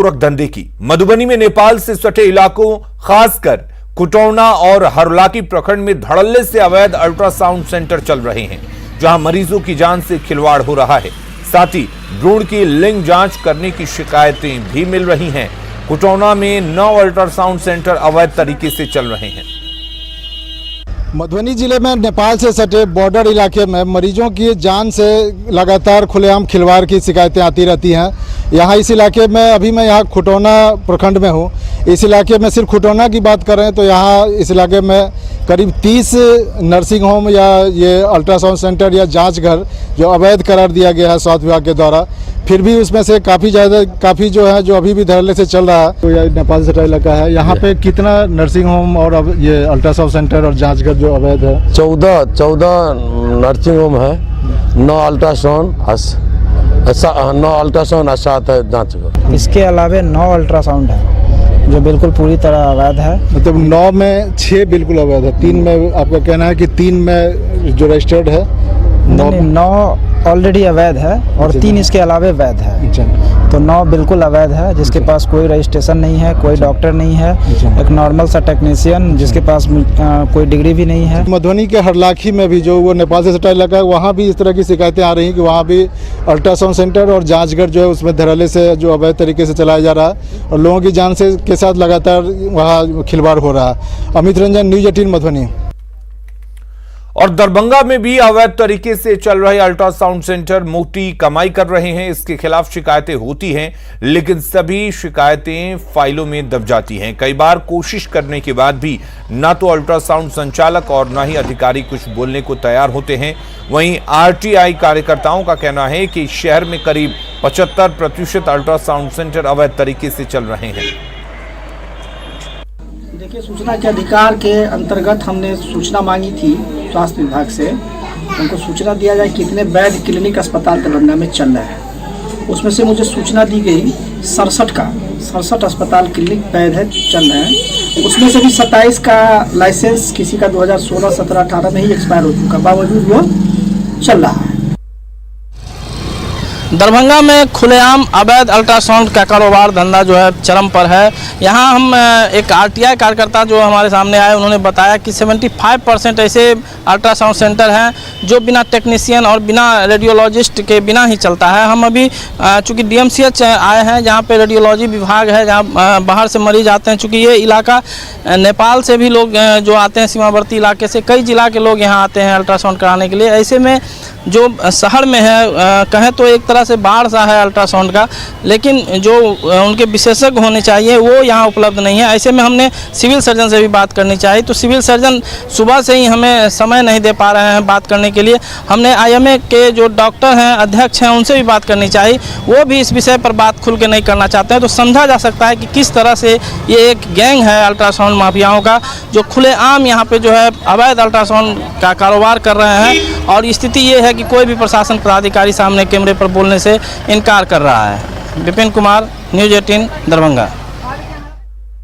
धंधे की। मधुबनी में नेपाल से सटे इलाकों खासकर कुटौना और हरलाकी प्रखंड में धड़ल्ले से अवैध अल्ट्रासाउंड सेंटर चल रहे हैं, जहां मरीजों की जान से खिलवाड़ हो रहा है। साथ ही भ्रूण की लिंग जांच करने की शिकायतें भी मिल रही हैं। कुटौना में 9 अल्ट्रासाउंड सेंटर अवैध तरीके से चल रहे हैं। मधुबनी जिले में नेपाल से सटे बॉर्डर इलाके में मरीजों की जान से लगातार खुलेआम खिलवाड़ की शिकायतें आती रहती हैं। यहाँ इस इलाके में अभी मैं यहाँ खुटौना प्रखंड में हूँ। इस इलाके में सिर्फ खुटौना की बात करें तो यहाँ इस इलाके में करीब 30 नर्सिंग होम या ये अल्ट्रासाउंड सेंटर या जांच घर जो अवैध करार दिया गया है स्वास्थ्य विभाग के द्वारा, फिर भी उसमें से काफ़ी जो है जो अभी भी धड़ल्ले से चल रहा है। तो यह नेपाल से सटा इलाका है। यहाँ पे कितना नर्सिंग होम और अब ये अल्ट्रासाउंड सेंटर और जांच घर जो अवैध है? 14 नर्सिंग होम है, 9 अल्ट्रासाउंड और 7 है जांच घर। इसके अलावा 9 अल्ट्रासाउंड है जो बिल्कुल पूरी तरह अवैध है। मतलब 9 में 6 बिल्कुल अवैध है। 3 में आपका कहना है कि 3 में जो रजिस्टर्ड है? 9 ऑलरेडी अवैध है और 3 इसके अलावा वैध है। तो 9 बिल्कुल अवैध है, जिसके पास कोई रजिस्ट्रेशन नहीं है, कोई डॉक्टर नहीं है, एक नॉर्मल सा टेक्नीशियन जिसके पास कोई डिग्री भी नहीं है। मधुबनी के हरलाखी में भी जो वो नेपाल से सटा इलाका है, वहाँ भी इस तरह की शिकायतें आ रही हैं कि वहाँ भी अल्ट्रासाउंड सेंटर और जांचघर जो है उसमें धड़ल्ले से जो अवैध तरीके से चलाया जा रहा है और लोगों की जान से के साथ लगातार वहाँ खिलवाड़ हो रहा है। अमित रंजन, न्यूज़ 18 मधुबनी। और दरभंगा में भी अवैध तरीके से चल रहे अल्ट्रासाउंड सेंटर मोटी कमाई कर रहे हैं। इसके खिलाफ शिकायतें होती हैं, लेकिन सभी शिकायतें फाइलों में दब जाती हैं। कई बार कोशिश करने के बाद भी ना तो अल्ट्रासाउंड संचालक और ना ही अधिकारी कुछ बोलने को तैयार होते हैं। वहीं आरटीआई कार्यकर्ताओं का कहना है कि शहर में करीब 75% अल्ट्रासाउंड सेंटर अवैध तरीके से चल रहे हैं। देखिए, सूचना के अधिकार के अंतर्गत हमने सूचना मांगी थी स्वास्थ्य विभाग से। उनको सूचना दिया जाए कितने वैध क्लिनिक अस्पताल दरभंगा में चल रहे हैं। उसमें से मुझे सूचना दी गई 67 अस्पताल क्लिनिक वैध है, चल रहे हैं। उसमें से भी 27 का लाइसेंस किसी का 2016, 17, 18 में ही एक्सपायर हो चुका, बावजूद वो चल रहा है। दरभंगा में खुलेआम अवैध अल्ट्रासाउंड का कारोबार धंधा जो है चरम पर है। यहाँ हम एक आरटीआई कार्यकर्ता जो हमारे सामने आए, उन्होंने बताया कि 75% ऐसे अल्ट्रासाउंड सेंटर हैं जो बिना टेक्नीशियन और बिना रेडियोलॉजिस्ट के बिना ही चलता है। हम अभी चूँकि DMCH आए हैं जहाँ पे रेडियोलॉजी विभाग है, जहाँ बाहर से मरीज आते हैं। चूँकि ये इलाका नेपाल से भी लोग जो आते हैं, सीमावर्ती इलाके से कई जिला के लोग यहाँ आते हैं अल्ट्रासाउंड कराने के लिए। ऐसे में जो शहर में है, कहें तो एक तरह से बाढ़ सा है अल्ट्रासाउंड का, लेकिन जो उनके विशेषज्ञ होने चाहिए वो यहाँ उपलब्ध नहीं है। ऐसे में हमने सिविल सर्जन से भी बात करनी चाहिए, तो सिविल सर्जन सुबह से ही हमें समय नहीं दे पा रहे हैं बात करने के लिए। हमने IMA के जो डॉक्टर हैं, अध्यक्ष हैं, उनसे भी बात करनी चाहिए, वो भी इस विषय पर बात खुल के नहीं करना चाहते हैं। तो समझा जा सकता है कि किस तरह से ये एक गैंग है अल्ट्रासाउंड माफियाओं का, जो खुलेआम यहाँ पे जो है अवैध अल्ट्रासाउंड का कारोबार कर रहे हैं। और स्थिति ये है कि कोई भी प्रशासन पदाधिकारी सामने कैमरे पर बोलने से इनकार कर रहा है। विपिन कुमार, न्यूज़ 18 दरभंगा।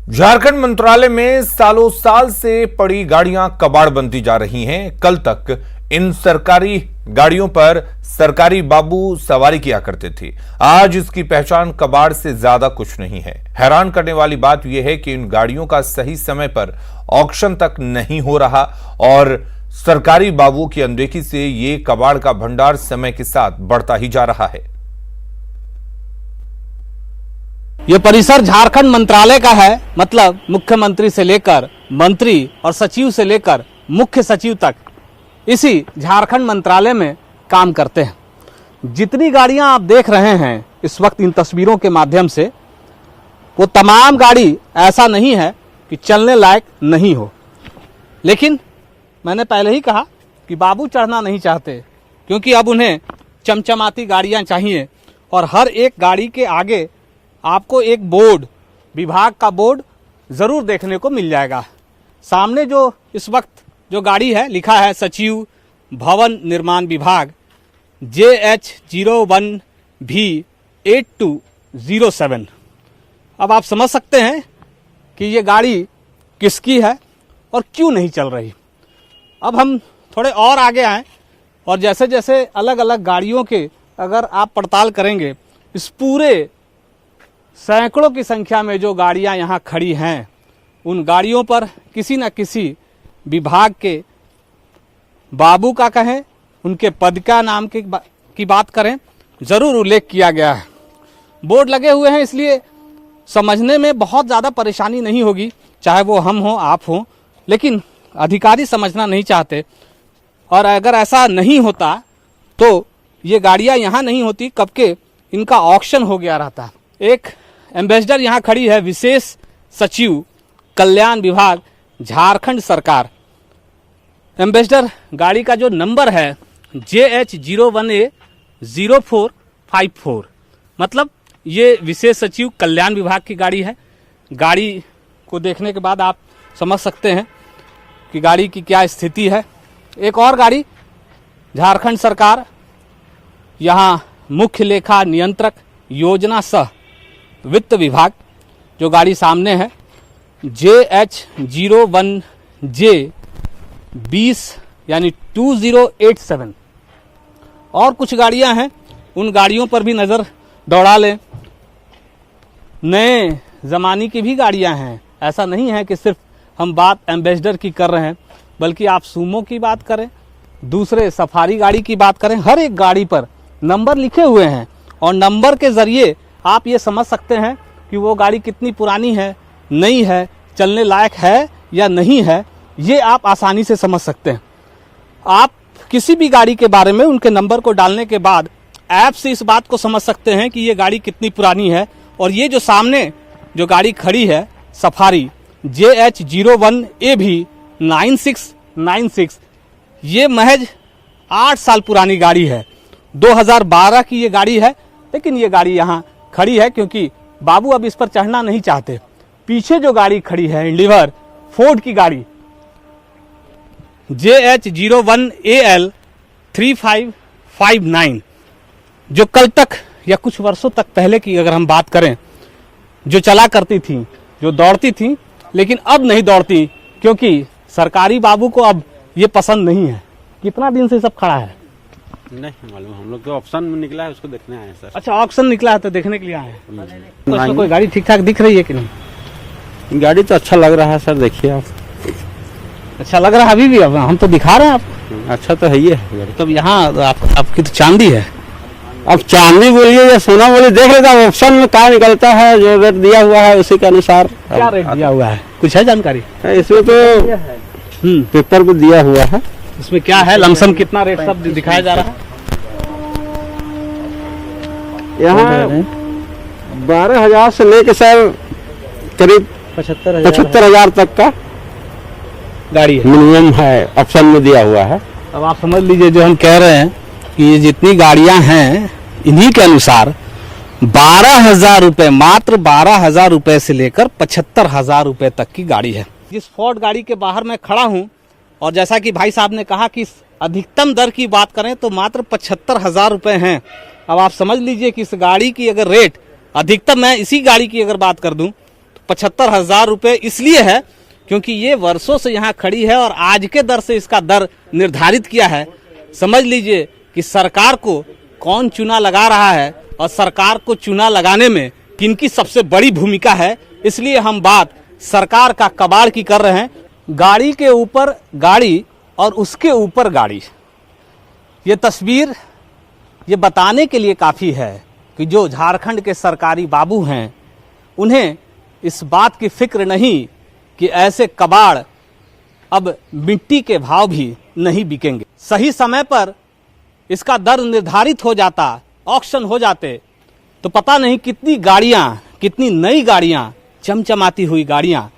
झारखंड मंत्रालय में सालों साल से पड़ी गाड़ियां कबाड़ बनती जा रही हैं। कल तक इन सरकारी गाड़ियों पर सरकारी बाबू सवारी किया करते थे। आज इसकी पहचान कबाड़ से ज्यादा कुछ नहीं है। हैरान करने वाली बात यह है कि इन गाड़ियों का सही समय पर ऑक्शन तक नहीं हो रहा और सरकारी बाबुओं की अनदेखी से ये कबाड़ का भंडार समय के साथ बढ़ता ही जा रहा है। ये परिसर झारखंड मंत्रालय का है, मतलब मुख्यमंत्री से लेकर मंत्री और सचिव से लेकर मुख्य सचिव तक इसी झारखंड मंत्रालय में काम करते हैं। जितनी गाड़ियां आप देख रहे हैं इस वक्त इन तस्वीरों के माध्यम से, वो तमाम गाड़ी ऐसा नहीं है कि चलने लायक नहीं हो। लेकिन मैंने पहले ही कहा कि बाबू चढ़ना नहीं चाहते, क्योंकि अब उन्हें चमचमाती गाड़ियां चाहिए और हर एक गाड़ी के आगे आपको एक बोर्ड, विभाग का बोर्ड ज़रूर देखने को मिल जाएगा। सामने जो इस वक्त जो गाड़ी है, लिखा है सचिव भवन निर्माण विभाग JH01V8207। अब आप समझ सकते हैं कि ये गाड़ी किसकी है और क्यों नहीं चल रही। अब हम थोड़े और आगे आएँ और जैसे जैसे अलग अलग गाड़ियों के अगर आप पड़ताल करेंगे, इस पूरे सैकड़ों की संख्या में जो गाड़ियां यहाँ खड़ी हैं, उन गाड़ियों पर किसी न किसी विभाग के बाबू का कहें, उनके पद का नाम की बात करें, जरूर उल्लेख किया गया है। बोर्ड लगे हुए हैं, इसलिए समझने में बहुत ज़्यादा परेशानी नहीं होगी, चाहे वो हम हों आप हों, लेकिन अधिकारी समझना नहीं चाहते। और अगर ऐसा नहीं होता तो ये गाड़ियां यहाँ नहीं होती, कब के इनका ऑक्शन हो गया रहता। एक एम्बेसडर यहाँ खड़ी है, विशेष सचिव कल्याण विभाग झारखंड सरकार। एम्बेसडर गाड़ी का जो नंबर है JH01A0454, मतलब ये विशेष सचिव कल्याण विभाग की गाड़ी है। गाड़ी को देखने के बाद आप समझ सकते हैं कि गाड़ी की क्या स्थिति है। एक और गाड़ी झारखंड सरकार, यहाँ मुख्य लेखा नियंत्रक योजना सह वित्त विभाग, जो गाड़ी सामने है JH01J20 यानी 2087। और कुछ गाड़ियां हैं, उन गाड़ियों पर भी नज़र दौड़ा लें। नए ज़माने की भी गाड़ियां हैं, ऐसा नहीं है कि सिर्फ हम बात एम्बेसडर की कर रहे हैं, बल्कि आप सूमो की बात करें, दूसरे सफारी गाड़ी की बात करें, हर एक गाड़ी पर नंबर लिखे हुए हैं और नंबर के ज़रिए आप ये समझ सकते हैं कि वो गाड़ी कितनी पुरानी है, नई है, चलने लायक है या नहीं है, ये आप आसानी से समझ सकते हैं। आप किसी भी गाड़ी के बारे में उनके नंबर को डालने के बाद ऐप से इस बात को समझ सकते हैं कि ये गाड़ी कितनी पुरानी है। और ये जो सामने जो गाड़ी खड़ी है सफारी JH01A भी 9696, ये महज 8 साल पुरानी गाड़ी है। 2012 की ये गाड़ी है, लेकिन ये गाड़ी यहाँ खड़ी है क्योंकि बाबू अब इस पर चढ़ना नहीं चाहते। पीछे जो गाड़ी खड़ी है एंडीवर फोर्ड की गाड़ी JH01AL3559, जो कल तक या कुछ वर्षों तक पहले की अगर हम बात करें, जो चला करती थी, जो दौड़ती थी, लेकिन अब नहीं दौड़ती क्योंकि सरकारी बाबू को अब ये पसंद नहीं है। कितना दिन से सब खड़ा है? नहीं मालूम, हम लोग तो ऑप्शन में निकला है, उसको देखने आए हैं सर। अच्छा, ऑप्शन निकला है तो देखने के लिए आए हैं। तो उसमें कोई गाड़ी ठीक ठाक दिख रही है कि नहीं? गाड़ी तो अच्छा लग रहा है सर, देखिए आप। अच्छा लग रहा है अभी भी? अब हम तो दिखा रहे हैं आप। अच्छा तो है ही है। तब यहाँ आपकी तो चांदी है। अब चांदी बोलिए या सोना बोलिए, देख लेता हूँ ऑप्शन में क्या निकलता है, जो रेट दिया हुआ है उसी के अनुसार। क्या रेट दिया हुआ है, कुछ है जानकारी? इसमें तो पेपर पे दिया हुआ है। इसमें क्या है, लमसम कितना रेट सब दिखाया जा रहा है? यहाँ 12,000 से लेके सर करीब 75,000 तक का गाड़ी है, मिनिमम है, ऑप्शन में दिया हुआ है। अब आप समझ लीजिए, जो हम कह रहे हैं कि ये जितनी गाड़ियां हैं, इन्हीं के अनुसार 12,000 रुपये, मात्र 12,000 रुपये से लेकर 75,000 रुपये तक की गाड़ी है। जिस फोर्ड गाड़ी के बाहर मैं खड़ा हूं, और जैसा कि भाई साहब ने कहा कि अधिकतम दर की बात करें तो मात्र 75,000 रुपये हैं। अब आप समझ लीजिए कि इस गाड़ी की अगर रेट अधिकतम, मैं इसी गाड़ी की अगर बात कर दूं तो 75,000 रुपये इसलिए है क्योंकि ये वर्षों से यहाँ खड़ी है और आज के दर से इसका दर निर्धारित किया है। समझ लीजिए कि सरकार को कौन चूना लगा रहा है और सरकार को चूना लगाने में किनकी सबसे बड़ी भूमिका है, इसलिए हम बात सरकार का कबाड़ की कर रहे हैं। गाड़ी के ऊपर गाड़ी और उसके ऊपर गाड़ी, ये तस्वीर ये बताने के लिए काफ़ी है कि जो झारखंड के सरकारी बाबू हैं, उन्हें इस बात की फिक्र नहीं कि ऐसे कबाड़ अब मिट्टी के भाव भी नहीं बिकेंगे। सही समय पर इसका दर निर्धारित हो जाता, ऑक्शन हो जाते, तो पता नहीं कितनी गाड़ियां, कितनी नई गाड़ियां, चमचमाती हुई गाड़ियां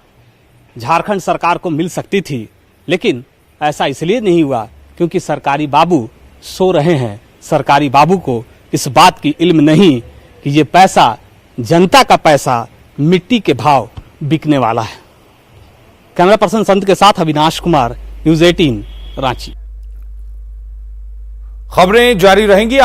झारखंड सरकार को मिल सकती थी। लेकिन ऐसा इसलिए नहीं हुआ क्योंकि सरकारी बाबू सो रहे हैं। सरकारी बाबू को इस बात की इल्म नहीं कि ये पैसा, जनता का पैसा, मिट्टी के भाव बिकने वाला है। कैमरा पर्सन संत के साथ अविनाश कुमार, न्यूज़ 18 रांची। खबरें जारी रहेंगी।